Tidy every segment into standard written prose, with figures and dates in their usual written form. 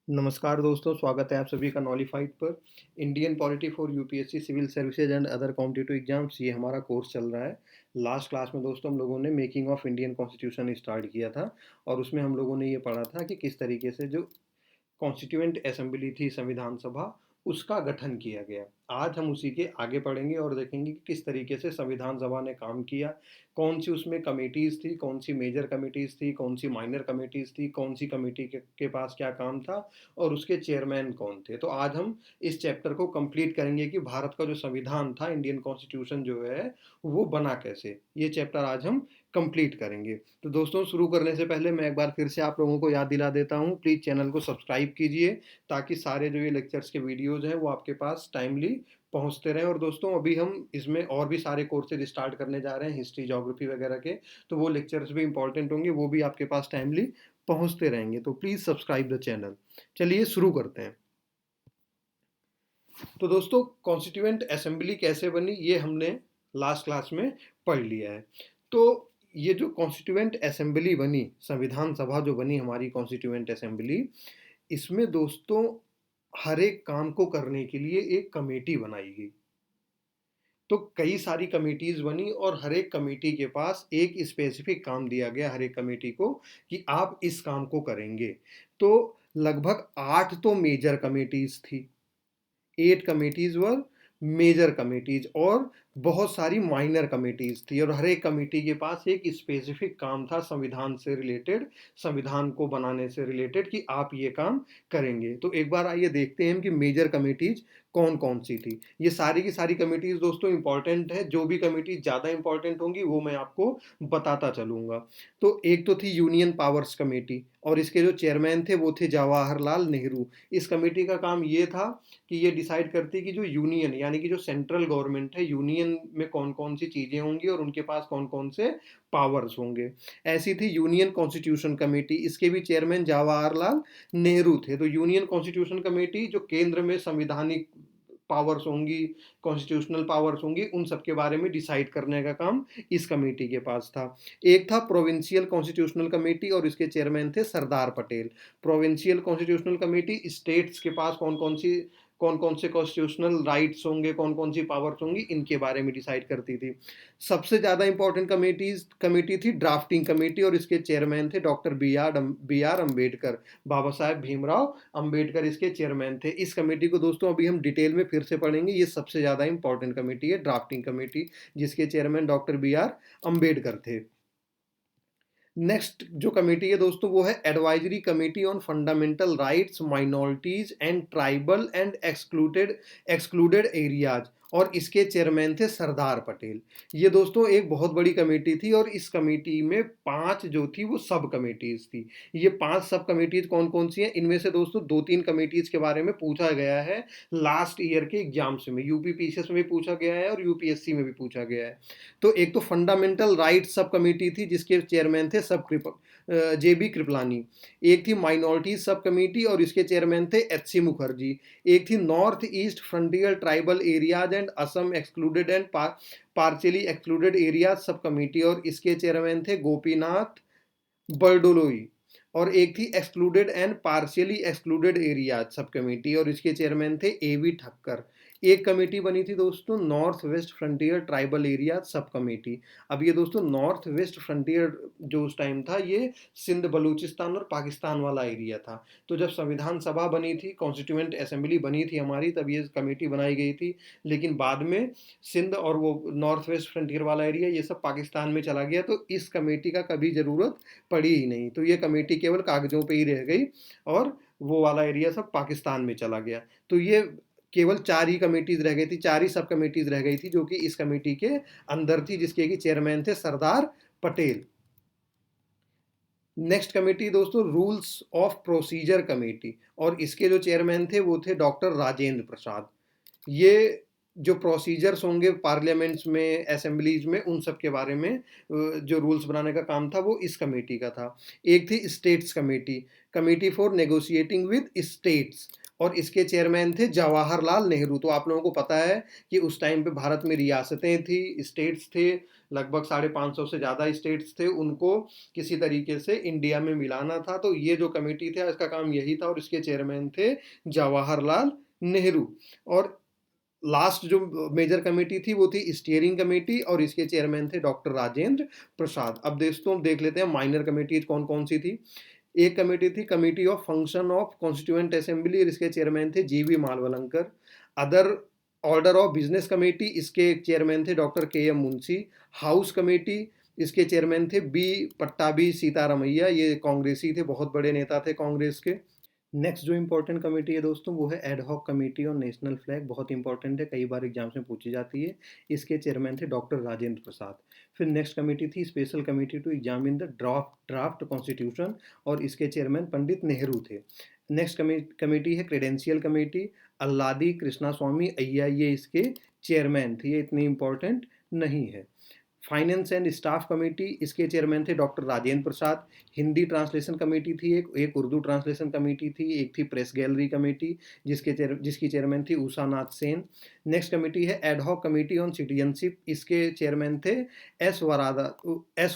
नमस्कार दोस्तों, स्वागत है आप सभी का नॉलिफाइड पर। Indian polity for UPSC civil services and other competitive exams, ये हमारा कोर्स चल रहा है। लास्ट क्लास में दोस्तों हम लोगों ने making of Indian constitution start किया था और उसमें हम लोगों ने ये पढ़ा था कि किस तरीके से जो कॉन्स्टिट्यूएंट असेंबली थी संविधान सभा, उसका गठन किया गया। आज हम उसी के आगे पढ़ेंगे और देखेंगे कि किस तरीके से संविधान सभा ने काम किया, कौन सी उसमें कमेटीज़ थी, कौन सी मेजर कमेटीज़ थी, कौन सी माइनर कमेटीज़ थी, कौन सी कमेटी के पास क्या काम था और उसके चेयरमैन कौन थे। तो आज हम इस चैप्टर को कंप्लीट करेंगे कि भारत का जो संविधान था, इंडियन कॉन्स्टिट्यूशन जो है, वो बना कैसे। ये चैप्टर आज हम कंप्लीट करेंगे। तो दोस्तों, शुरू करने से पहले मैं एक बार फिर से आप लोगों को याद दिला देता हूँ, प्लीज़ चैनल को सब्सक्राइब कीजिए ताकि सारे जो ये लेक्चर्स के वीडियोज़ हैं वो आपके पास टाइमली पहुँचते रहें। और दोस्तों, अभी हम इसमें और भी सारे कोर्सेज स्टार्ट करने जा रहे हैं, हिस्ट्री, ज्योग्राफी वगैरह के, तो वो लेक्चर्स भी इंपॉर्टेंट होंगे, वो भी आपके पास टाइमली पहुँचते रहेंगे। तो प्लीज़ सब्सक्राइब द चैनल। चलिए शुरू करते हैं। तो दोस्तों, कॉन्स्टिट्यूएंट असेंबली कैसे बनी, ये हमने लास्ट क्लास में पढ़ लिया है। तो ये जो कॉन्स्टिट्यूएंट असेंबली बनी, संविधान सभा जो बनी हमारी कॉन्स्टिट्यूएंट असेंबली, इसमें दोस्तों हर एक काम को करने के लिए एक कमेटी बनाई गई। तो कई सारी कमेटीज बनी और हर एक कमेटी के पास एक स्पेसिफिक काम दिया गया, हर एक कमेटी को, कि आप इस काम को करेंगे। तो लगभग 8 तो मेजर कमेटीज थी, 8 कमेटीज वर मेजर कमेटीज, और बहुत सारी माइनर कमेटीज थी, और हर एक कमेटी के पास एक स्पेसिफिक काम था संविधान से रिलेटेड, संविधान को बनाने से रिलेटेड, कि आप ये काम करेंगे। तो एक बार आइए देखते हैं कि मेजर कमेटीज कौन कौन सी थी। ये सारी की सारी कमेटीज दोस्तों इंपॉर्टेंट है, जो भी कमेटीज ज़्यादा इंपॉर्टेंट होंगी वो मैं आपको बताता चलूँगा। तो एक तो थी यूनियन पावर्स कमेटी, और इसके जो चेयरमैन थे वो थे जवाहरलाल नेहरू। इस कमेटी का काम ये था कि ये डिसाइड करती कि जो यूनियन यानी कि जो सेंट्रल गवर्नमेंट है, यूनियन में कौन कौन सी चीज़ें होंगी और उनके पास कौन कौन से पावर्स होंगे। ऐसी थी यूनियन कॉन्स्टिट्यूशन कमेटी, इसके भी चेयरमैन जवाहरलाल नेहरू थे। तो यूनियन कॉन्स्टिट्यूशन कमेटी जो केंद्र में संविधानिक पावर्स होंगी, कॉन्स्टिट्यूशनल पावर्स होंगी, उन सब के बारे में डिसाइड करने का काम इस कमेटी के पास था। एक था प्रोविंशियल कॉन्स्टिट्यूशनल कमेटी, और इसके चेयरमैन थे Sardar Patel. Provincial constitutional committee states के पास कौन कौन से कॉन्स्टिट्यूशनल राइट्स होंगे, कौन कौन सी पावर्स होंगी, इनके बारे में डिसाइड करती थी। सबसे ज़्यादा इंपॉर्टेंट कमेटी थी ड्राफ्टिंग कमेटी, और इसके चेयरमैन थे doctor B R Ambedkar. Baba Saheb Bhimrao Ambedkar इसके चेयरमैन थे। इस कमेटी को दोस्तों अभी हम डिटेल में फिर से पढ़ेंगे। ये सबसे ज़्यादा इंपॉर्टेंट कमेटी है, ड्राफ्टिंग कमेटी, जिसके chairman doctor B R Ambedkar थे। नेक्स्ट जो कमेटी है दोस्तों वो है advisory committee on fundamental rights, minorities and tribal and excluded areas, और इसके चेयरमैन थे सरदार पटेल। ये दोस्तों एक बहुत बड़ी कमेटी थी, और इस कमेटी में 5 जो थी वो सब कमेटीज थी। ये 5 सब कमेटीज कौन कौन सी हैं, इनमें से दोस्तों 2-3 कमेटीज के बारे में पूछा गया है लास्ट ईयर के एग्जाम्स में, यूपी पीसीएस में भी पूछा गया है और यूपीएससी में भी पूछा गया है। तो एक तो फंडामेंटल राइट्स सब कमेटी थी, जिसके चेयरमैन थे जे बी कृपलानी। एक थी माइनॉरिटीज सब कमेटी, और इसके चेयरमैन थे एच सी मुखर्जी। एक थी north east frontier tribal areas and Assam excluded and partially excluded areas sub committee, और इसके चेयरमैन थे गोपीनाथ बरडोलोई। और एक थी excluded and partially excluded areas sub committee, और इसके चेयरमैन थे ए वी ठक्कर। एक कमेटी बनी थी दोस्तों north west frontier tribal area sub committee. अब ये दोस्तों नॉर्थ वेस्ट फ्रंटियर जो उस टाइम था, ये सिंध बलूचिस्तान और पाकिस्तान वाला एरिया था। तो जब संविधान सभा बनी थी, कॉन्स्टिट्यूएंट असेंबली बनी थी हमारी, तब ये कमेटी बनाई गई थी। लेकिन बाद में सिंध और वो नॉर्थ वेस्ट फ्रंटियर वाला एरिया, ये सब पाकिस्तान में चला गया, तो इस कमेटी का कभी ज़रूरत पड़ी ही नहीं। तो ये कमेटी केवल कागजों पे ही रह गई, और वो वाला एरिया सब पाकिस्तान में चला गया। तो ये केवल 4 ही कमेटीज रह गई थी, 4 ही सब कमेटीज रह गई थी, जो कि इस कमेटी के अंदर थी, जिसके कि चेयरमैन थे सरदार पटेल। नेक्स्ट कमेटी दोस्तों रूल्स ऑफ प्रोसीजर कमेटी, और इसके जो चेयरमैन थे वो थे डॉक्टर राजेंद्र प्रसाद। ये जो प्रोसीजर्स होंगे पार्लियामेंट्स में, असेंबलीज में, उन सब के बारे में जो रूल्स बनाने का काम था वो इस कमेटी का था। एक थी states committee, committee for negotiating with states, और इसके चेयरमैन थे जवाहरलाल नेहरू। तो आप लोगों को पता है कि उस टाइम पे भारत में रियासतें थी, स्टेट्स थे, लगभग 550 से ज़्यादा स्टेट्स थे, उनको किसी तरीके से इंडिया में मिलाना था। तो ये जो कमेटी था इसका काम यही था, और इसके चेयरमैन थे जवाहरलाल नेहरू। और लास्ट जो मेजर कमेटी थी वो थी स्टीयरिंग कमेटी, और इसके चेयरमैन थे डॉक्टर राजेंद्र प्रसाद। अब दोस्तों देख लेते हैं माइनर कमेटीज कौन कौन सी थी। एक कमेटी थी committee of function of constituent assembly, और इसके चेयरमैन थे GV Mavalankar. Other order of business committee, इसके चेयरमैन थे doctor K M Munshi. House committee, इसके चेयरमैन थे बी पट्टाभी सीतारमैया, ये कांग्रेसी थे, बहुत बड़े नेता थे कांग्रेस के। नेक्स्ट जो इंपॉर्टेंट कमेटी है दोस्तों वो है ad hoc committee on national flag, बहुत इंपॉर्टेंट है, कई बार एग्जाम्स में पूछी जाती है। इसके चेयरमैन थे डॉक्टर राजेंद्र प्रसाद। फिर नेक्स्ट कमेटी थी special committee to examine the draft constitution, और इसके चेयरमैन पंडित नेहरू थे। नेक्स्ट कमेटी है क्रेडेंशियल कमेटी, अल्लादी कृष्णा स्वामी अय्या, ये इसके चेयरमैन थे, ये इतनी इंपॉर्टेंट नहीं है। फाइनेंस एंड स्टाफ कमेटी, इसके चेयरमैन थे doctor Rajendra Prasad. Hindi translation committee थी एक उर्दू ट्रांसलेशन कमेटी थी, एक थी प्रेस गैलरी कमेटी जिसकी चेयरमैन थी उषा नाथ सेन। नेक्स्ट कमेटी है ad hoc committee on citizenship, इसके चेयरमैन थे एस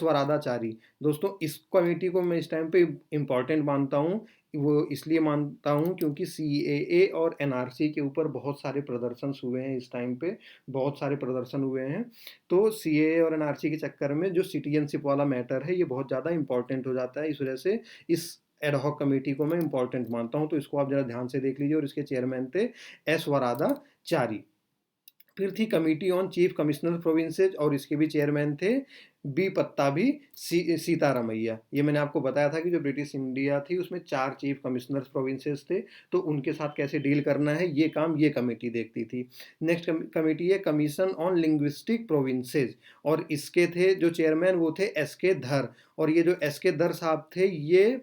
वरादाचारी। दोस्तों इस कमेटी को मैं इस टाइम पे इम्पॉर्टेंट मानता हूँ, वो इसलिए मानता हूँ क्योंकि CAA और NRC के ऊपर बहुत सारे प्रदर्शन हुए हैं, इस टाइम पे बहुत सारे प्रदर्शन हुए हैं। तो CAA और NRC के चक्कर में जो सिटीजनशिप वाला मैटर है ये बहुत ज़्यादा इंपॉर्टेंट हो जाता है, इस वजह से इस एडहॉक कमेटी को मैं इंपॉर्टेंट मानता हूँ। तो इसको आप जरा ध्यान से देख लीजिए, और इसके चेयरमैन थे एस वरादाचारी। फिर थी committee on chief commissioner provinces, और इसके भी चेयरमैन थे बी पट्टाभी सीतारमैया। ये मैंने आपको बताया था कि जो ब्रिटिश इंडिया थी उसमें 4 चीफ कमिश्नर्स प्रोविंसेस थे, तो उनके साथ कैसे डील करना है ये काम ये कमेटी देखती थी। नेक्स्ट कमेटी है कमीशन ऑन लिंग्विस्टिक प्रोविंसेज, और इसके थे जो चेयरमैन वो थे SK धर। और ये जो SK धर साहब थे ये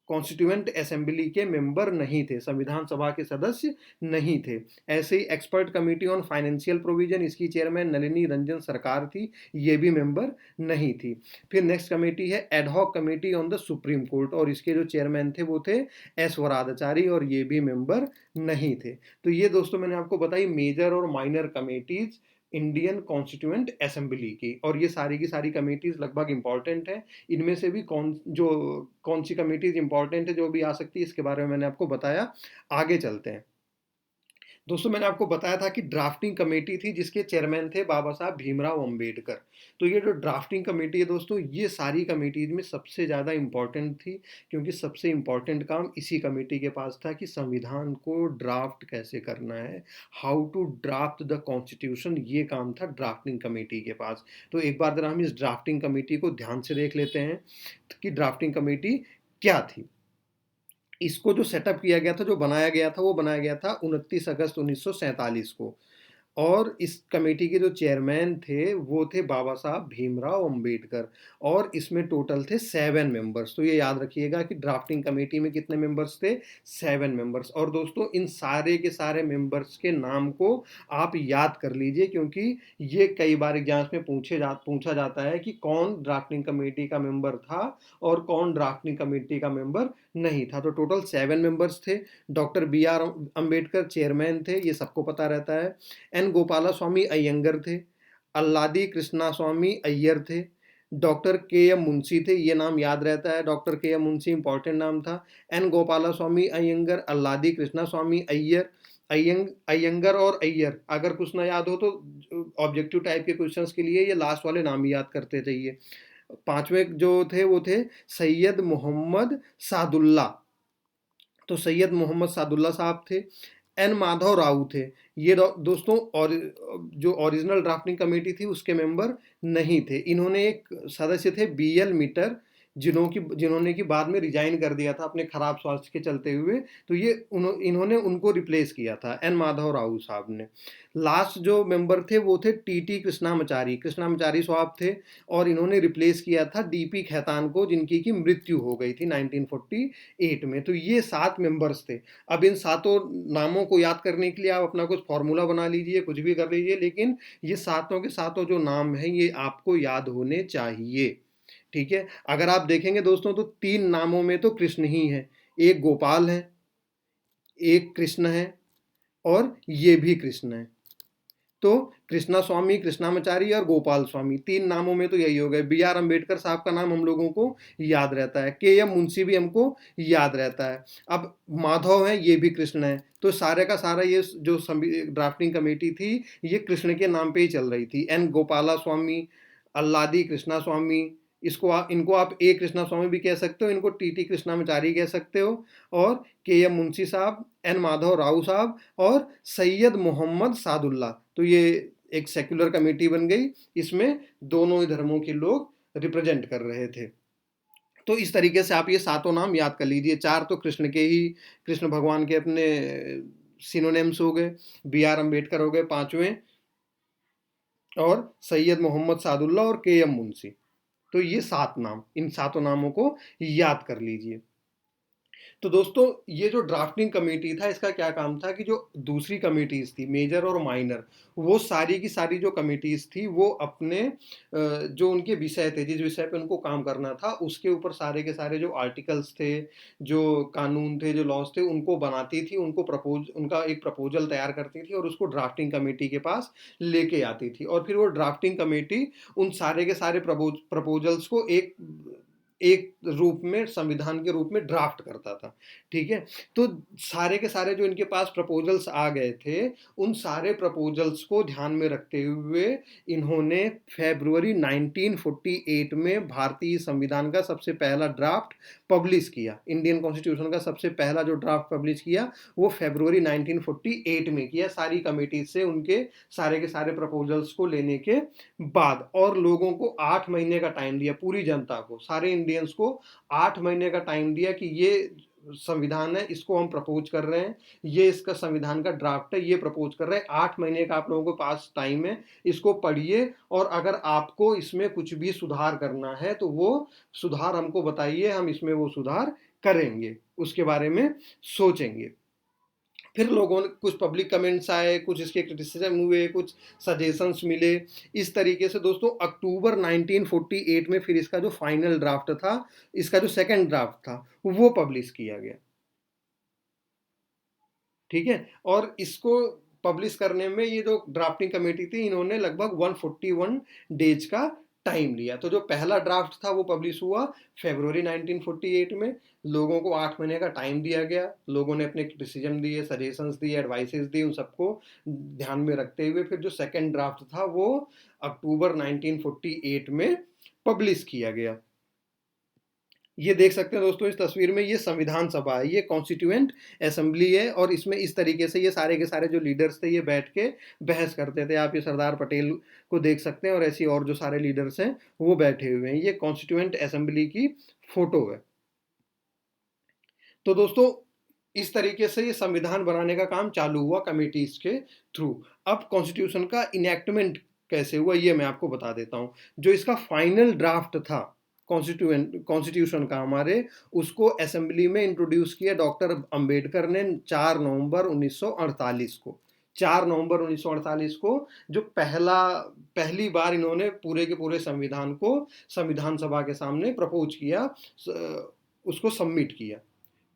कॉन्स्टिट्यूएंट असेंबली के मेंबर नहीं थे, संविधान सभा के सदस्य नहीं थे। ऐसे ही expert committee on financial provision, इसकी चेयरमैन नलिनी रंजन सरकार थी, ये भी मेंबर नहीं थी। फिर नेक्स्ट कमेटी है ad hoc committee on the supreme court, और इसके जो चेयरमैन थे वो थे एस वरादाचारी, और ये भी मेंबर नहीं थे। तो ये दोस्तों मैंने आपको बताई मेजर और minor committees Indian constituent assembly की, और ये सारी की सारी कमेटीज लगभग इंपॉर्टेंट है। इनमें से भी कौन सी कमेटीज इंपॉर्टेंट है जो भी आ सकती है इसके बारे में मैंने आपको बताया। आगे चलते हैं दोस्तों, मैंने आपको बताया था कि ड्राफ्टिंग कमेटी थी जिसके चेयरमैन थे बाबा साहब भीमराव अंबेडकर। तो ये जो ड्राफ्टिंग कमेटी है दोस्तों, ये सारी कमेटीज में सबसे ज़्यादा इम्पॉर्टेंट थी, क्योंकि सबसे इम्पॉर्टेंट काम इसी कमेटी के पास था कि संविधान को ड्राफ्ट कैसे करना है, how to draft the constitution, ये काम था ड्राफ्टिंग कमेटी के पास। तो एक बार जरा हम इस ड्राफ्टिंग कमेटी को ध्यान से देख लेते हैं कि ड्राफ्टिंग कमेटी क्या थी। इसको जो सेटअप किया गया था, जो बनाया गया था, वो बनाया गया था 29 अगस्त 1947 को। और इस कमेटी के जो चेयरमैन थे वो थे बाबा साहब भीमराव अंबेडकर, और इसमें टोटल थे 7 मेंबर्स। तो ये याद रखिएगा कि ड्राफ्टिंग कमेटी में कितने मेंबर्स थे, 7 मेंबर्स। और दोस्तों इन सारे के सारे मेंबर्स के नाम को आप याद कर लीजिए, क्योंकि ये कई बार एग्जाम्स में पूछा जाता है कि कौन ड्राफ्टिंग कमेटी का मेंबर था और कौन ड्राफ्टिंग कमेटी का मेंबर नहीं था। तो टोटल 7 मेंबर्स थे। डॉक्टर BR अम्बेडकर चेयरमैन थे, ये सबको पता रहता है। N गोपाला स्वामी अयंगर थे। अल्लादी कृष्णा स्वामी अय्यर थे। डॉक्टर KM मुंशी थे, ये नाम याद रहता है, डॉक्टर KM मुंशी इंपॉर्टेंट नाम था। N गोपाला स्वामी अयंगर, अल्लादी कृष्णा स्वामी अय्यर, अयंगर और अय्यर, अगर कुछ ना याद हो तो ऑब्जेक्टिव टाइप के क्वेश्चंस के लिए ये लास्ट वाले नाम ही याद करते चाहिए। 5वें जो थे वो थे सैयद मोहम्मद सादुल्ला। तो सैयद मोहम्मद सादुल्ला साहब थे। N माधव राव थे। ये दोस्तों और जो ओरिजिनल ड्राफ्टिंग कमेटी थी उसके मेंबर नहीं थे। इन्होंने एक सदस्य थे BL मीटर, जिन्होंने कि बाद में रिजाइन कर दिया था अपने खराब स्वास्थ्य के चलते हुए। तो ये इन्होंने उनको रिप्लेस किया था, N माधव राव साहब ने। लास्ट जो मेंबर थे वो थे TT कृष्णामचारी साहब थे, और इन्होंने रिप्लेस किया था DP खैतान को, जिनकी की मृत्यु हो गई थी 1948 में। तो ये 7 मेंबर्स थे। अब इन सातों नामों को याद करने के लिए आप अपना कुछ फॉर्मूला बना लीजिए, कुछ भी कर लीजिए, लेकिन ये सातों के सातों जो नाम हैं ये आपको याद होने चाहिए। ठीक है, अगर आप देखेंगे दोस्तों तो 3 नामों में तो कृष्ण ही है, एक गोपाल है, एक कृष्ण है और ये भी कृष्ण है। तो कृष्णा स्वामी, कृष्णामाचारी और गोपाल स्वामी, तीन नामों में तो यही हो गए। बी आर अम्बेडकर साहब का नाम हम लोगों को याद रहता है, के एम मुंशी भी हमको याद रहता है। अब माधव है, ये भी कृष्ण है। तो सारे का सारा ये जो ड्राफ्टिंग कमेटी थी ये कृष्ण के नाम पे ही चल रही थी। एन गोपाला स्वामी, अल्लादी कृष्णा स्वामी, इनको आप ए कृष्णा स्वामी भी कह सकते हो, इनको टी टी कृष्णामाचारी कह सकते हो, और के एम मुंशी साहब, एन माधव राव साहब और सैयद मोहम्मद सादुल्ला। तो ये एक सेक्युलर कमेटी बन गई, इसमें दोनों ही धर्मों के लोग रिप्रेजेंट कर रहे थे। तो इस तरीके से आप ये सातों नाम याद कर लीजिए। चार तो कृष्ण के ही, कृष्ण भगवान के अपने सिनोनिम्स हो गए, बी आर अम्बेडकर हो गए पांचवें, और सैयद मोहम्मद सादुल्ला और के एम मुंशी। तो ये सात नाम, इन सातों नामों को याद कर लीजिए। तो दोस्तों ये जो ड्राफ्टिंग कमेटी था इसका क्या काम था कि जो दूसरी कमेटीज थी मेजर और माइनर, वो सारी की सारी जो कमेटीज थी वो अपने जो उनके विषय थे, जिस विषय पे उनको काम करना था उसके ऊपर सारे के सारे जो आर्टिकल्स थे, जो कानून थे, जो लॉज थे, उनको बनाती थी, उनका एक प्रपोजल तैयार करती थी और उसको ड्राफ्टिंग कमेटी के पास लेके आती थी। और फिर वो ड्राफ्टिंग कमेटी उन सारे के सारे प्रपोजल्स को एक एक रूप में, संविधान के रूप में ड्राफ्ट करता था। ठीक है, तो सारे के सारे जो इनके पास प्रपोजल्स आ गए थे, उन सारे प्रपोजल्स को ध्यान में रखते हुए इन्होंने फरवरी 1948 में भारतीय संविधान का सबसे पहला ड्राफ्ट पब्लिश किया। इंडियन कॉन्स्टिट्यूशन का सबसे पहला जो ड्राफ्ट पब्लिश किया वो फरवरी 1948 में किया, सारी कमेटी से उनके सारे के सारे प्रपोजल्स को लेने के बाद। और लोगों को 8 महीने का टाइम दिया, पूरी जनता को, सारे इंडियंस को 8 महीने का टाइम दिया कि ये संविधान है, इसको हम प्रपोज कर रहे हैं, ये इसका संविधान का ड्राफ्ट है, ये प्रपोज कर रहे हैं। 8 महीने का आप लोगों के पास टाइम है, इसको पढ़िए और अगर आपको इसमें कुछ भी सुधार करना है तो वो सुधार हमको बताइए, हम इसमें वो सुधार करेंगे, उसके बारे में सोचेंगे। फिर लोगों ने कुछ पब्लिक कमेंट्स आए, कुछ इसके क्रिटिसिज्म हुए, कुछ सजेशंस मिले। इस तरीके से दोस्तों अक्टूबर 1948 में फिर इसका जो फाइनल ड्राफ्ट था, इसका जो सेकंड ड्राफ्ट था वो पब्लिश किया गया। ठीक है, और इसको पब्लिश करने में ये जो ड्राफ्टिंग कमेटी थी इन्होंने लगभग 141 डेज का टाइम लिया। तो जो पहला ड्राफ्ट था वो पब्लिश हुआ फरवरी 1948 में, लोगों को 8 महीने का टाइम दिया गया, लोगों ने अपने डिसीजन दिए, सजेशंस दिए, एडवाइसेस दी, उन सबको ध्यान में रखते हुए फिर जो सेकंड ड्राफ्ट था वो अक्टूबर 1948 में पब्लिश किया गया। ये देख सकते हैं दोस्तों इस तस्वीर में, ये संविधान सभा है, ये कॉन्स्टिट्यूएंट असेंबली है, और इसमें इस तरीके से ये सारे के सारे जो लीडर्स थे ये बैठ के बहस करते थे। आप ये सरदार पटेल को देख सकते हैं और ऐसी और जो सारे लीडर्स हैं वो बैठे हुए हैं। ये कॉन्स्टिट्यूएंट असेंबली की फोटो है। तो दोस्तों इस तरीके से ये संविधान बनाने का काम चालू हुआ कमेटीज के थ्रू। अब कॉन्स्टिट्यूशन का इनेक्टमेंट कैसे हुआ ये मैं आपको बता देता हूँ। जो इसका फाइनल ड्राफ्ट था कॉन्स्टिट्यूशन का हमारे, उसको असेंबली में इंट्रोड्यूस किया डॉक्टर अंबेडकर ने 4 नवंबर 1948 को। 4 नवंबर 1948 को जो पहली बार इन्होंने पूरे के पूरे संविधान को संविधान सभा के सामने प्रपोज किया, उसको सबमिट किया।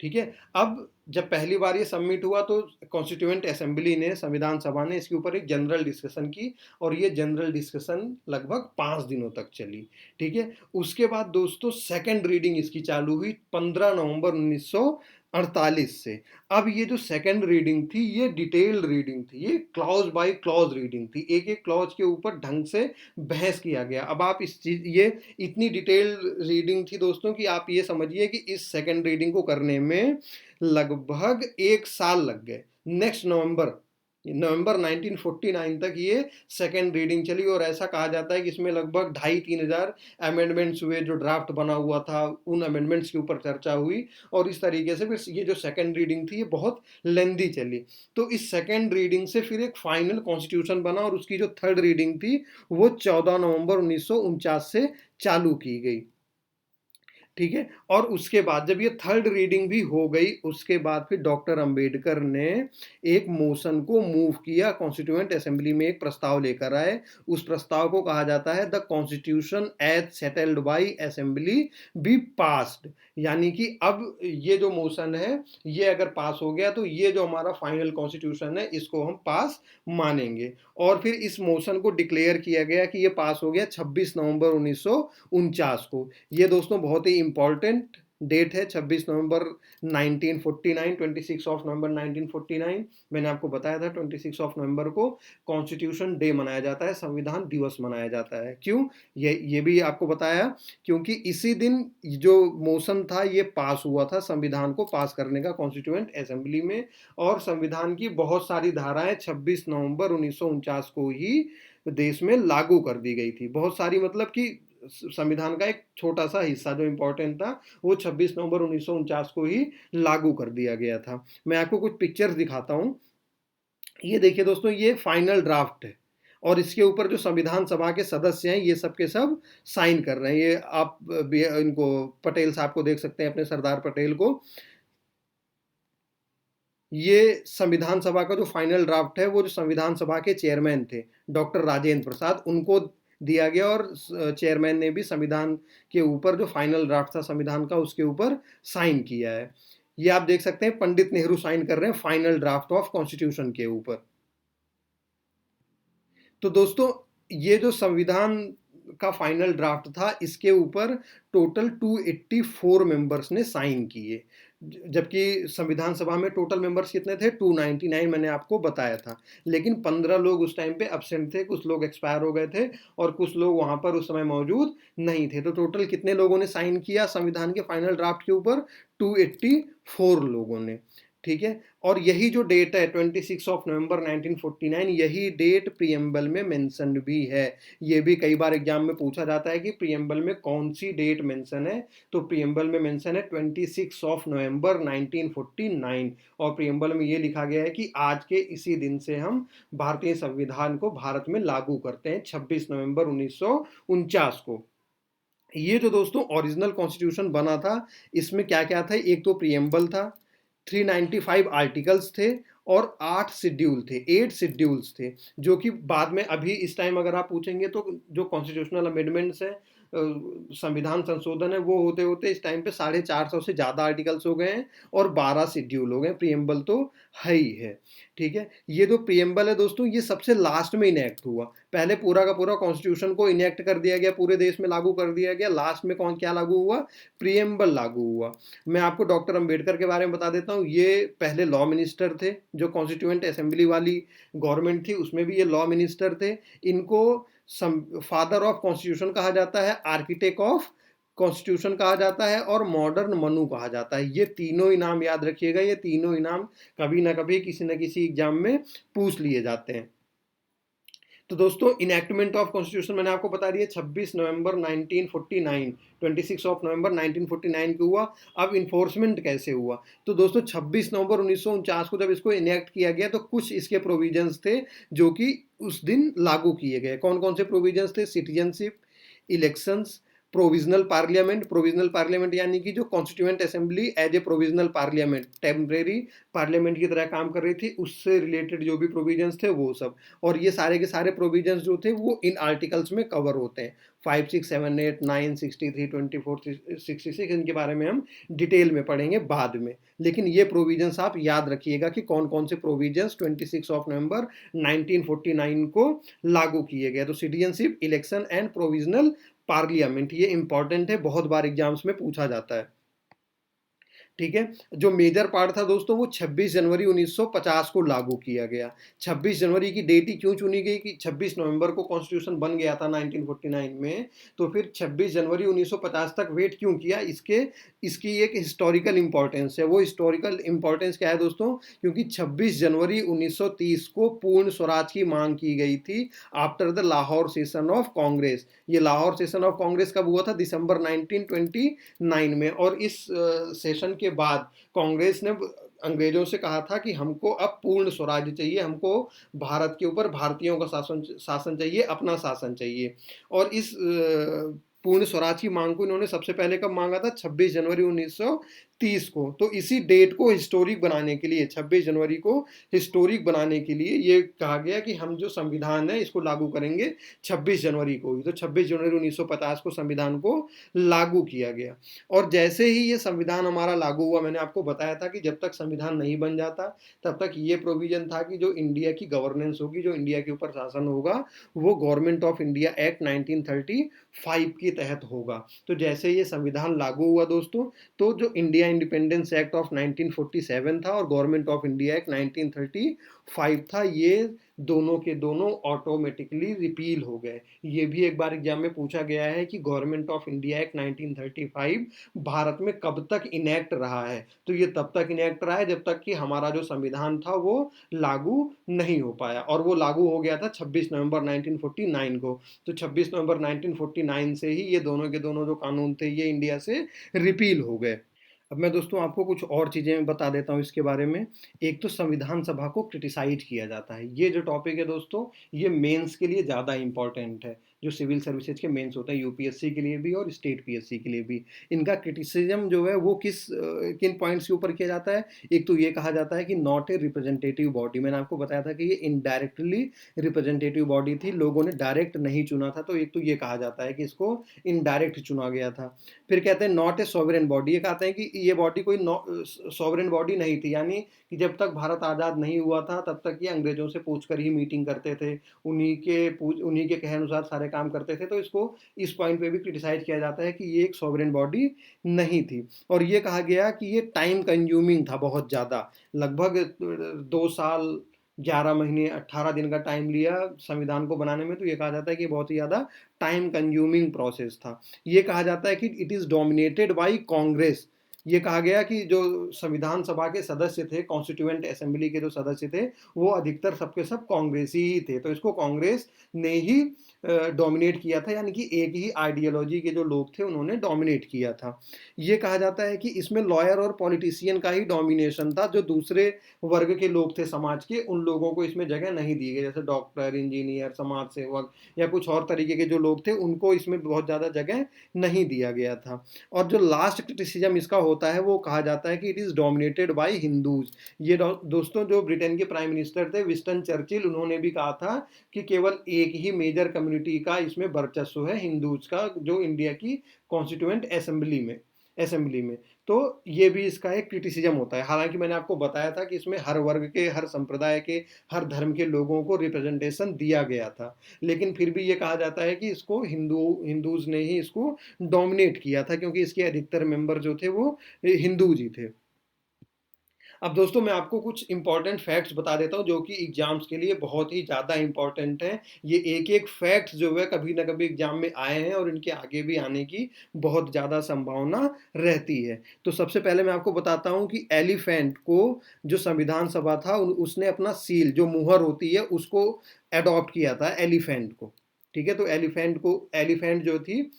ठीक है, अब जब पहली बार ये सबमिट हुआ तो कॉन्स्टिट्यूएंट असेंबली ने, संविधान सभा ने इसके ऊपर एक जनरल डिस्कशन की, और ये जनरल डिस्कशन लगभग 5 दिनों तक चली। ठीक है, उसके बाद दोस्तों सेकंड रीडिंग इसकी चालू हुई 15 नवंबर 1948 से। अब ये जो सेकंड रीडिंग थी ये डिटेल्ड रीडिंग थी, ये क्लॉज बाय क्लॉज रीडिंग थी, एक एक क्लॉज के ऊपर ढंग से बहस किया गया। अब आप इस चीज, ये इतनी डिटेल्ड रीडिंग थी दोस्तों कि आप ये समझिए कि इस सेकंड रीडिंग को करने में लगभग 1 साल लग गए। नेक्स्ट नवंबर 1949 तक ये सेकेंड रीडिंग चली, और ऐसा कहा जाता है कि इसमें लगभग 2,500-3,000 अमेंडमेंट्स हुए। जो ड्राफ्ट बना हुआ था उन अमेंडमेंट्स के ऊपर चर्चा हुई, और इस तरीके से फिर ये जो सेकेंड रीडिंग थी ये बहुत लेंदी चली। तो इस सेकेंड रीडिंग से फिर एक फाइनल कॉन्स्टिट्यूशन बना, और उसकी जो थर्ड रीडिंग थी वो 14 नवंबर 1949 से चालू की गई। ठीक है। और उसके बाद जब ये थर्ड रीडिंग भी हो गई, उसके बाद फिर डॉक्टर अंबेडकर ने एक मोशन को मूव किया, कॉन्स्टिट्यूएंट असेंबली में एक प्रस्ताव लेकर आए। उस प्रस्ताव को कहा जाता है the constitution as settled by assembly be passed. यानी कि अब ये जो मोशन है ये अगर पास हो गया तो ये जो हमारा फाइनल कॉन्स्टिट्यूशन है इसको हम पास मानेंगे। और फिर इस मोशन को डिक्लेयर किया गया कि ये पास हो गया 26 नवंबर 1949 को। ये दोस्तों बहुत ही इंपॉर्टेंट डेट है, 26 नवंबर 1949, 26 ऑफ नवंबर 1949। मैंने आपको बताया था 26 ऑफ नवंबर को कॉन्स्टिट्यूशन डे मनाया जाता है, संविधान दिवस मनाया जाता है। क्यों, ये भी आपको बताया, क्योंकि इसी दिन जो मोशन था ये पास हुआ था, संविधान को पास करने का कॉन्स्टिट्यूएंट असेंबली में। और संविधान की बहुत सारी धाराएं 26 नवंबर 1949 को ही देश में लागू कर दी गई थी। बहुत सारी, मतलब कि संविधान का एक छोटा सा हिस्सा जो इंपॉर्टेंट था वो 26 नवंबर 1949 को ही लागू कर दिया गया था। मैं आपको कुछ पिक्चर्स दिखाता हूं। ये देखिए दोस्तों, ये फाइनल ड्राफ्ट है और इसके ऊपर जो संविधान सभा के सदस्य हैं ये सब के सब साइन कर रहे हैं। ये आप इनको पटेल साहब को देख सकते हैं, अपने सरदार पटेल को। ये संविधान सभा का जो फाइनल ड्राफ्ट है वो जो संविधान सभा के चेयरमैन थे डॉक्टर राजेंद्र प्रसाद, उनको दिया गया। और चेयरमैन ने भी संविधान के ऊपर जो फाइनल ड्राफ्ट था संविधान का उसके ऊपर साइन किया है। ये आप देख सकते हैं पंडित नेहरू साइन कर रहे हैं फाइनल ड्राफ्ट ऑफ कॉन्स्टिट्यूशन के ऊपर। तो दोस्तों ये जो संविधान का फाइनल ड्राफ्ट था इसके ऊपर टोटल 284 मेंबर्स ने साइन किए, जबकि संविधान सभा में टोटल मेंबर्स कितने थे, 299 मैंने आपको बताया था। लेकिन 15 लोग उस टाइम पे एब्सेंट थे, कुछ लोग एक्सपायर हो गए थे और कुछ लोग वहां पर उस समय मौजूद नहीं थे। तो टोटल कितने लोगों ने साइन किया संविधान के फाइनल ड्राफ्ट के ऊपर, 284 लोगों ने। ठीक है। और यही जो डेट है 26 ऑफ नवंबर 1949, यही डेट प्रीएम्बल में मेंशन्ड भी है। ये भी कई बार एग्जाम में पूछा जाता है कि प्रीएम्बल में कौन सी डेट मेंशन है। तो प्रीएम्बल में मेंशन है 26 ऑफ नवंबर 1949 और प्रीएम्बल में ये लिखा गया है कि आज के इसी दिन से हम भारतीय संविधान को भारत में लागू करते हैं, 26 नवंबर 1949 को। ये जो दोस्तों ओरिजिनल कॉन्स्टिट्यूशन बना था इसमें क्या क्या था, एक तो प्रीएम्बल था, 395 आर्टिकल्स थे और 8 शेड्यूल थे, 8 शेड्यूल्स थे, जो कि बाद में अभी इस टाइम अगर आप पूछेंगे तो जो कॉन्स्टिट्यूशनल अमेंडमेंट्स है, संविधान संशोधन है, वो होते होते इस टाइम पे 450 से ज़्यादा आर्टिकल्स हो गए हैं और 12 शेड्यूल हो गए। प्रीएम्बल तो है ही है। ठीक है। ये जो प्रीएम्बल है दोस्तों ये सबसे लास्ट में इनेक्ट हुआ, पहले पूरा का पूरा कॉन्स्टिट्यूशन को इनेक्ट कर दिया गया, पूरे देश में लागू कर दिया गया, लास्ट में कौन क्या लागू हुआ, प्रीएम्बल लागू हुआ। मैं आपको डॉक्टर अंबेडकर के बारे में बता देता हूँ। ये पहले लॉ मिनिस्टर थे, जो कॉन्स्टिट्यूएंट असेंबली वाली गवर्नमेंट थी उसमें भी ये लॉ मिनिस्टर थे। इनको फादर ऑफ कॉन्स्टिट्यूशन कहा जाता है, आर्किटेक्ट ऑफ कॉन्स्टिट्यूशन कहा जाता है और मॉडर्न मनु कहा जाता है। ये तीनों इनाम याद रखिएगा, ये तीनों इनाम कभी ना कभी किसी न किसी एग्जाम में पूछ लिए जाते हैं। तो दोस्तों इनैक्टमेंट ऑफ कॉन्स्टिट्यूशन मैंने आपको बता दिया 26 नवंबर 1949, 26 ऑफ नवंबर 1949 को हुआ। अब इन्फोर्समेंट कैसे हुआ, तो दोस्तों 26 नवंबर 1949 को जब इसको इनेक्ट किया गया तो कुछ इसके प्रोविजंस थे जो कि उस दिन लागू किए गए। कौन कौन से प्रोविजंस थे, सिटीजनशिप, इलेक्शंस, प्रोविजनल पार्लियामेंट यानी कि जो constituent assembly as a provisional parliament, temporary parliament की तरह काम कर रही थी, उससे रिलेटेड जो भी प्रोविजंस थे वो सब। और ये सारे के सारे प्रोविजंस जो थे वो इन आर्टिकल्स में कवर होते हैं, 5, 6, 7, 8, 9, 63, 24, 66। इनके बारे में हम डिटेल में पढ़ेंगे बाद में, लेकिन ये प्रोविजंस आप याद रखिएगा कि कौन कौन से प्रोविजंस 26 ऑफ नवंबर 1949 को लागू किए गए। तो citizenship, election and provisional parliament, ये इंपॉर्टेंट है, बहुत बार एग्जाम्स में पूछा जाता है। ठीक है। जो मेजर पार्ट था दोस्तों वो 26 जनवरी 1950 को लागू किया गया। 26 जनवरी की डेट ही क्यों चुनी गई कि 26 नवंबर को कॉन्स्टिट्यूशन बन गया था 1949 में, तो फिर 26 जनवरी 1950 तक वेट क्यों किया, इसकी एक हिस्टोरिकल इंपॉर्टेंस है। वो हिस्टोरिकल इंपॉर्टेंस क्या है दोस्तों, क्योंकि 26 जनवरी 1930 को पूर्ण स्वराज की मांग की गई थी after the Lahore session of Congress. ये लाहौर सेशन ऑफ कांग्रेस कब हुआ था, दिसंबर 1929 में। और इस सेशन के बाद कांग्रेस ने अंग्रेजों से कहा था कि हमको अब पूर्ण स्वराज्य चाहिए, हमको भारत के ऊपर भारतीयों का शासन चाहिए, अपना शासन चाहिए। और इस पूर्ण स्वराज की मांग को इन्होंने सबसे पहले कब मांगा था? 26 जनवरी 1930 को। तो इसी डेट को हिस्टोरिक बनाने के लिए, 26 जनवरी को हिस्टोरिक बनाने के लिए ये कहा गया कि हम जो संविधान है इसको लागू करेंगे 26 जनवरी को ही। तो 26 जनवरी 1950 को संविधान को लागू किया गया। और जैसे ही ये संविधान हमारा लागू हुआ, मैंने आपको बताया था कि जब तक संविधान नहीं बन जाता तब तक ये प्रोविजन था कि जो इंडिया की गवर्नेंस होगी, जो इंडिया के ऊपर शासन होगा, वो गवर्नमेंट ऑफ इंडिया एक्ट 1935 के तहत होगा। तो जैसे ये संविधान लागू हुआ दोस्तों, तो जो इंडिया इंडिपेंडेंस एक्ट ऑफ 1947 था और गवर्नमेंट ऑफ इंडिया एक्ट 1935 था, ये दोनों के दोनों ऑटोमेटिकली रिपील हो गए। ये भी एक बार एग्जाम में पूछा गया है कि government of India act 1935 Bharat में कब तक इनेक्ट रहा है? तो ये तब तक इनेक्ट रहा है जब तक कि हमारा जो संविधान था वो लागू नहीं हो पाया, और वो लागू हो गया था 26 नवंबर 1949 को। तो 26 नवंबर 1949 से ही ये दोनों के दोनों जो कानून थे ये इंडिया से रिपील हो गए। अब मैं दोस्तों आपको कुछ और चीज़ें बता देता हूँ इसके बारे में। एक तो संविधान सभा को क्रिटिसाइज किया जाता है। ये जो टॉपिक है दोस्तों, ये मेंस के लिए ज़्यादा इंपॉर्टेंट है। जो सिविल सर्विसेज के मेंस होते हैं, यूपीएससी के लिए भी और स्टेट पीएससी के लिए भी, इनका क्रिटिसिज्म जो है वो किन पॉइंट्स के ऊपर किया जाता है? एक तो ये कहा जाता है कि नॉट ए रिप्रेजेंटेटिव बॉडी। मैंने आपको बताया था कि ये इनडायरेक्टली रिप्रेजेंटेटिव बॉडी थी, लोगों ने डायरेक्ट नहीं चुना था। तो एक तो ये कहा जाता है कि इसको इनडायरेक्ट चुना गया था। फिर कहते हैं नॉट ए सॉवरेन बॉडी। ये कहते हैं कि ये बॉडी कोई सॉवरेन बॉडी नहीं थी, यानी कि जब तक भारत आज़ाद नहीं हुआ था तब तक ये अंग्रेजों से पूछ कर ही मीटिंग करते थे, उन्हीं के कहे अनुसार सारे काम करते थे। तो इसको इस पॉइंट पे भी क्रिटिसाइज किया जाता है कि ये एक सॉवरेन बॉडी नहीं थी। और ये कहा गया कि ये टाइम कंज्यूमिंग था बहुत ज़्यादा, लगभग 2 साल 11 महीने 18 दिन का टाइम लिया संविधान को बनाने में। तो ये कहा जाता है कि बहुत ही ज़्यादा टाइम कंज्यूमिंग प्रोसेस था। ये कहा जाता है कि it is dominated by Congress. ये कहा गया कि जो संविधान सभा के सदस्य थे, कॉन्स्टिट्यूएंट असेंबली के जो सदस्य थे, वो अधिकतर सबके सब कांग्रेसी ही थे। तो इसको कांग्रेस ने ही डोमिनेट किया था, यानी कि एक ही आइडियोलॉजी के जो लोग थे उन्होंने डोमिनेट किया था। ये कहा जाता है कि इसमें लॉयर और पॉलिटिशियन का ही डोमिनेशन था। जो दूसरे वर्ग के लोग थे समाज के, उन लोगों को इसमें जगह नहीं दी गई, जैसे डॉक्टर, इंजीनियर, समाज सेवक या कुछ और तरीके के जो लोग थे, उनको इसमें बहुत ज़्यादा जगह नहीं दिया गया था। और जो लास्ट क्रिटिसिज्म इसका होता है वो कहा जाता है कि it is dominated by Hindus. ये दोस्तों जो ब्रिटेन के प्राइम मिनिस्टर थे विंस्टन चर्चिल, उन्होंने भी कहा था कि केवल एक ही मेजर कम्युनिटी का इसमें वर्चस्व है, हिंदूज का, जो इंडिया की कॉन्स्टिट्यूएंट असेंबली में। तो ये भी इसका एक क्रिटिसिज्म होता है। हालांकि मैंने आपको बताया था कि इसमें हर वर्ग के, हर संप्रदाय के, हर धर्म के लोगों को रिप्रेजेंटेशन दिया गया था, लेकिन फिर भी ये कहा जाता है कि इसको हिंदूज ने ही इसको डोमिनेट किया था, क्योंकि इसके अधिकतर मेंबर जो थे वो हिंदूज ही थे। अब दोस्तों मैं आपको कुछ इंपॉर्टेंट फैक्ट्स बता देता हूँ जो कि एग्जाम्स के लिए बहुत ही ज़्यादा इंपॉर्टेंट हैं। ये एक एक फैक्ट्स जो है कभी ना कभी एग्जाम में आए हैं और इनके आगे भी आने की बहुत ज़्यादा संभावना रहती है। तो सबसे पहले मैं आपको बताता हूँ कि एलिफेंट को जो संविधान सभा था उसने अपना सील, जो मुहर होती है, उसको अडॉप्ट किया था एलिफेंट को। ठीक है, तो एलिफेंट जो थी,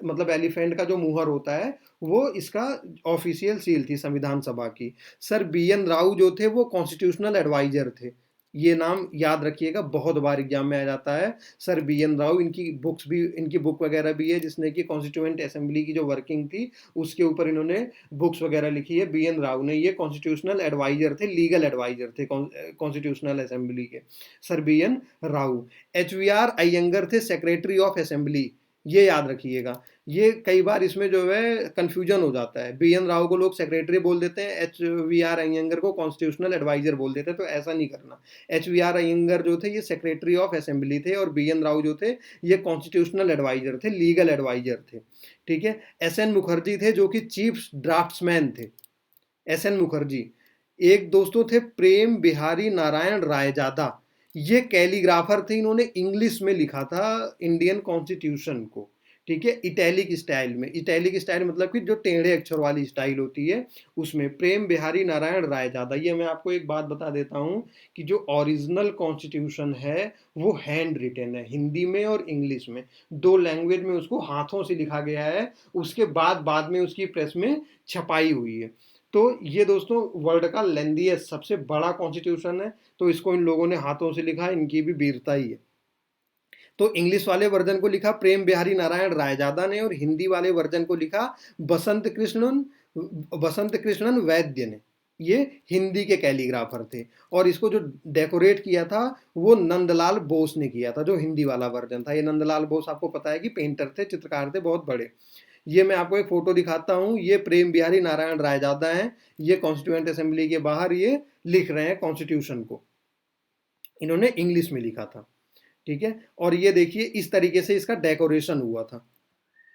मतलब एलिफेंट का जो मुहर होता है वो इसका ऑफिशियल सील थी संविधान सभा की। सर बी एन राव जो थे वो कॉन्स्टिट्यूशनल एडवाइजर थे। ये नाम याद रखिएगा, बहुत बार एग्जाम में आ जाता है। सर बी एन राव, इनकी बुक वगैरह भी है जिसने कि कॉन्स्टिट्यूएंट असेंबली की जो वर्किंग थी उसके ऊपर इन्होंने बुक्स वगैरह लिखी है। बी एन राव ने, ये कॉन्स्टिट्यूशनल एडवाइजर थे, लीगल एडवाइजर थे कॉन्स्टिट्यूशनल असेंबली के, sir B N Rau. H V R Iyengar थे सेक्रेटरी ऑफ असेंबली, ये याद रखिएगा। ये कई बार इसमें जो है कंफ्यूजन हो जाता है, बी एन राव को लोग सेक्रेटरी बोल देते हैं, एच वी आर अयंगर को कॉन्स्टिट्यूशनल एडवाइजर बोल देते हैं, तो ऐसा नहीं करना। एच वी आर अयंगर जो थे ये सेक्रेटरी ऑफ असेंबली थे और बी एन राव जो थे ये कॉन्स्टिट्यूशनल एडवाइजर थे, लीगल एडवाइजर थे। ठीक है, एस एन मुखर्जी थे जो कि चीफ ड्राफ्ट्समैन थे। S N Mukherjee. एक दोस्तों थे प्रेम बिहारी नारायण रायजादा, ये कैलीग्राफर थे, इन्होंने इंग्लिश में लिखा था इंडियन कॉन्स्टिट्यूशन को। ठीक है, इटैलिक स्टाइल मतलब कि जो टेढ़े अक्षर वाली स्टाइल होती है उसमें। प्रेम बिहारी नारायण रायजादा। ये मैं आपको एक बात बता देता हूँ कि जो ओरिजिनल कॉन्स्टिट्यूशन है वो हैंड रिटन है, हिंदी में और इंग्लिश में, दो लैंग्वेज में उसको हाथों से लिखा गया है। उसके बाद में उसकी प्रेस में छपाई हुई है। तो ये दोस्तों वर्ल्ड का लेंथीएस्ट सबसे बड़ा कॉन्स्टिट्यूशन है, तो इसको इन लोगों ने हाथों से लिखा है, इनकी भी वीरता ही है। तो इंग्लिश वाले वर्जन को लिखा प्रेम बिहारी नारायण रायजादा ने और हिंदी वाले वर्जन को लिखा बसंत कृष्णन वैद्य ने। ये हिंदी के कैलीग्राफर थे और इसको जो डेकोरेट किया था वो नंदलाल बोस ने किया था, जो हिंदी वाला वर्जन था। ये नंदलाल बोस आपको पता है कि पेंटर थे, चित्रकार थे बहुत बड़े। ये मैं आपको एक फोटो दिखाता हूँ, ये प्रेम बिहारी नारायण रायजादा हैं, ये कॉन्स्टिट्यूएंट असेंबली के बाहर ये लिख रहे हैं कॉन्स्टिट्यूशन को, इन्होंने इंग्लिश में लिखा था, ठीक है। और ये देखिए इस तरीके से इसका डेकोरेशन हुआ था,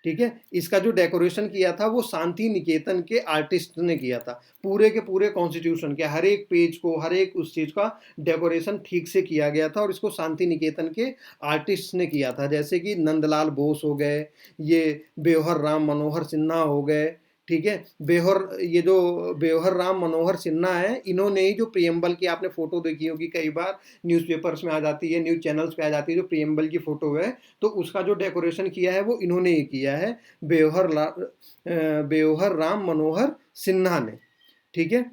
ठीक है। इसका जो डेकोरेशन किया था वो शांति निकेतन के आर्टिस्ट ने किया था। पूरे के पूरे कॉन्स्टिट्यूशन के हर एक पेज को, हर एक उस चीज का डेकोरेशन ठीक से किया गया था और इसको शांति निकेतन के आर्टिस्ट ने किया था, जैसे कि नंदलाल बोस हो गए, ये बेहर राम मनोहर सिन्हा हो गए, ठीक है। ये जो बेहर राम मनोहर सिन्हा है, इन्होंने ही जो प्रियम्बल की आपने फोटो देखी होगी, कई बार न्यूज़पेपर्स में आ जाती है, न्यूज़ चैनल्स पे आ जाती है, जो प्रियम्बल की फोटो है, तो उसका जो डेकोरेशन किया है वो इन्होंने ही किया है, बेहर राम मनोहर सिन्हा ने, ठीक है।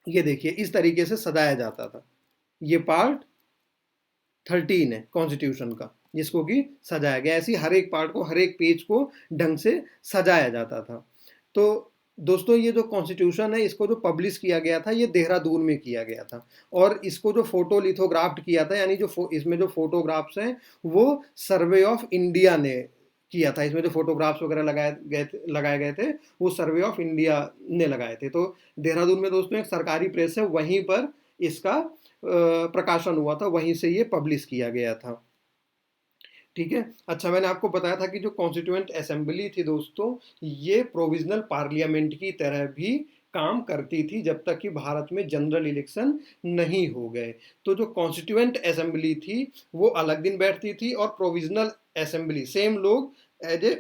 ये देखिए इस तरीके से सजाया जाता था। ये पार्ट 13 है कॉन्स्टिट्यूशन का, जिसको कि सजाया गया, ऐसी हर एक पार्ट को, हर एक पेज को ढंग से सजाया जाता था। तो दोस्तों ये जो कॉन्स्टिट्यूशन है, इसको जो पब्लिश किया गया था ये देहरादून में किया गया था और इसको जो फोटो लिथोग्राफ्ट किया था, यानी जो इसमें जो फोटोग्राफ्स हैं वो सर्वे ऑफ इंडिया ने किया था। इसमें जो फोटोग्राफ्स वगैरह लगाए गए थे वो सर्वे ऑफ इंडिया ने लगाए थे। तो देहरादून में दोस्तों एक सरकारी प्रेस है, वहीं पर इसका प्रकाशन हुआ था, वहीं से ये पब्लिश किया गया था, ठीक है। अच्छा, मैंने आपको बताया था कि जो कॉन्स्टिट्यूएंट असेंबली थी दोस्तों, ये प्रोविजनल पार्लियामेंट की तरह भी काम करती थी जब तक कि भारत में जनरल इलेक्शन नहीं हो गए। तो जो कॉन्स्टिट्यूएंट असेंबली थी वो अलग दिन बैठती थी और प्रोविजनल असेंबली, सेम लोग एज ए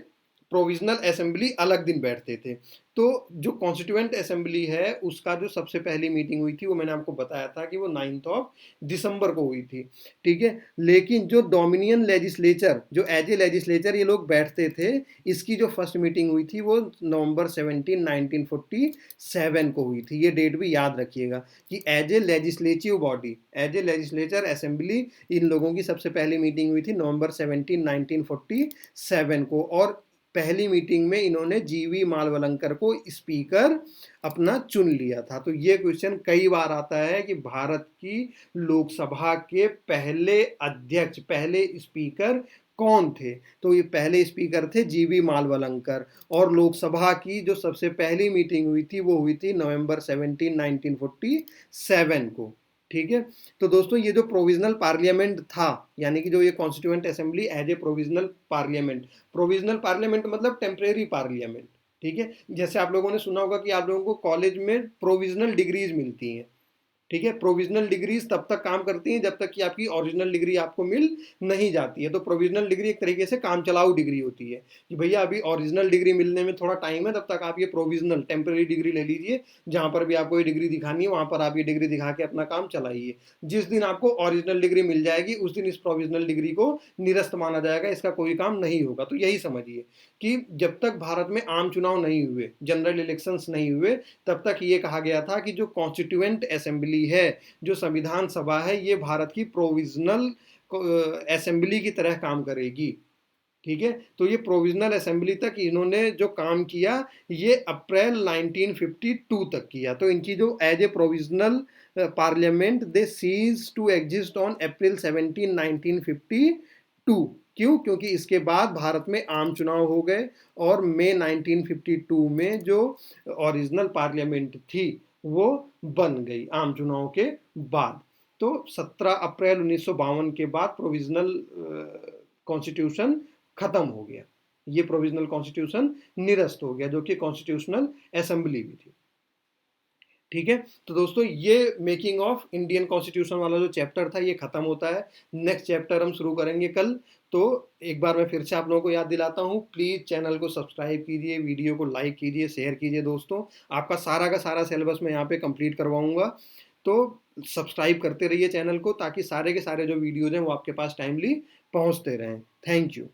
प्रोविजनल असेंबली अलग दिन बैठते थे। तो जो कॉन्स्टिट्यूएंट असेंबली है उसका जो सबसे पहली मीटिंग हुई थी वो मैंने आपको बताया था कि वो 9 दिसंबर को हुई थी, ठीक है। लेकिन जो डोमिनियन लेजिस्लेचर, जो एज ए लेजिस्लेचर ये लोग बैठते थे, इसकी जो फर्स्ट मीटिंग हुई थी वो नवंबर 17 1947 को हुई थी। ये डेट भी याद रखिएगा कि as a legislative body, as a legislature assembly, इन लोगों की सबसे पहली मीटिंग हुई थी नवंबर 17 1947 को। और पहली मीटिंग में इन्होंने जीवी मालवलंकर को स्पीकर अपना चुन लिया था। तो ये क्वेश्चन कई बार आता है कि भारत की लोकसभा के पहले अध्यक्ष, पहले स्पीकर कौन थे। तो ये पहले स्पीकर थे जीवी मालवलंकर और लोकसभा की जो सबसे पहली मीटिंग हुई थी वो हुई थी नवंबर 17 1947 को, ठीक है। तो दोस्तों ये जो प्रोविजनल पार्लियामेंट था, यानी कि जो ये constituent assembly as a provisional parliament मतलब टेम्परेरी पार्लियामेंट, ठीक है। जैसे आप लोगों ने सुना होगा कि आप लोगों को कॉलेज में प्रोविजनल डिग्रीज मिलती हैं, ठीक है। प्रोविजनल डिग्रीज तब तक काम करती हैं जब तक कि आपकी ओरिजिनल डिग्री आपको मिल नहीं जाती है। तो प्रोविजनल डिग्री एक तरीके से काम चलाऊ डिग्री होती है कि भैया अभी ओरिजिनल डिग्री मिलने में थोड़ा टाइम है, तब तक आप ये प्रोविजनल टेम्परेरी डिग्री ले लीजिए, जहां पर भी आपको ये डिग्री दिखानी है वहां पर आप ये डिग्री दिखा के अपना काम चलाइए। जिस दिन आपको ओरिजिनल डिग्री मिल जाएगी उस दिन इस प्रोविजनल डिग्री को निरस्त माना जाएगा, इसका कोई काम नहीं होगा। तो यही समझिए कि जब तक भारत में आम चुनाव नहीं हुए, जनरल इलेक्शंस नहीं हुए, तब तक ये कहा गया था कि जो कॉन्स्टिट्यूएंट असेंबली है, जो संविधान सभा है, ये भारत की प्रोविजनल असेंबली की तरह काम करेगी, ठीक है। तो ये प्रोविजनल असेंबली तक इन्होंने जो काम किया ये अप्रैल 1952 तक किया। तो इनकी जो as a provisional parliament they cease to exist on April 17 1952। क्यों? क्योंकि इसके बाद भारत में आम चुनाव हो गए और मई 1952 में जो ओरिजिनल पार्लियामेंट थी वो बन गई आम चुनाव के बाद। तो 17 अप्रैल 1952 के बाद प्रोविजनल कॉन्स्टिट्यूशन खत्म हो गया, ये प्रोविजनल कॉन्स्टिट्यूशन निरस्त हो गया, जो कि कॉन्स्टिट्यूशनल असेंबली भी थी, ठीक है। तो दोस्तों ये मेकिंग ऑफ इंडियन कॉन्स्टिट्यूशन वाला जो चैप्टर था ये खत्म होता है। नेक्स्ट चैप्टर हम शुरू करेंगे कल। तो एक बार मैं फिर से आप लोगों को याद दिलाता हूँ, प्लीज़ चैनल को सब्सक्राइब कीजिए, वीडियो को लाइक कीजिए, शेयर कीजिए दोस्तों। आपका सारा का सारा सिलेबस मैं यहाँ पे कंप्लीट करवाऊँगा, तो सब्सक्राइब करते रहिए चैनल को ताकि सारे के सारे जो वीडियोज़ हैं वो आपके पास टाइमली पहुँचते रहें। Thank you.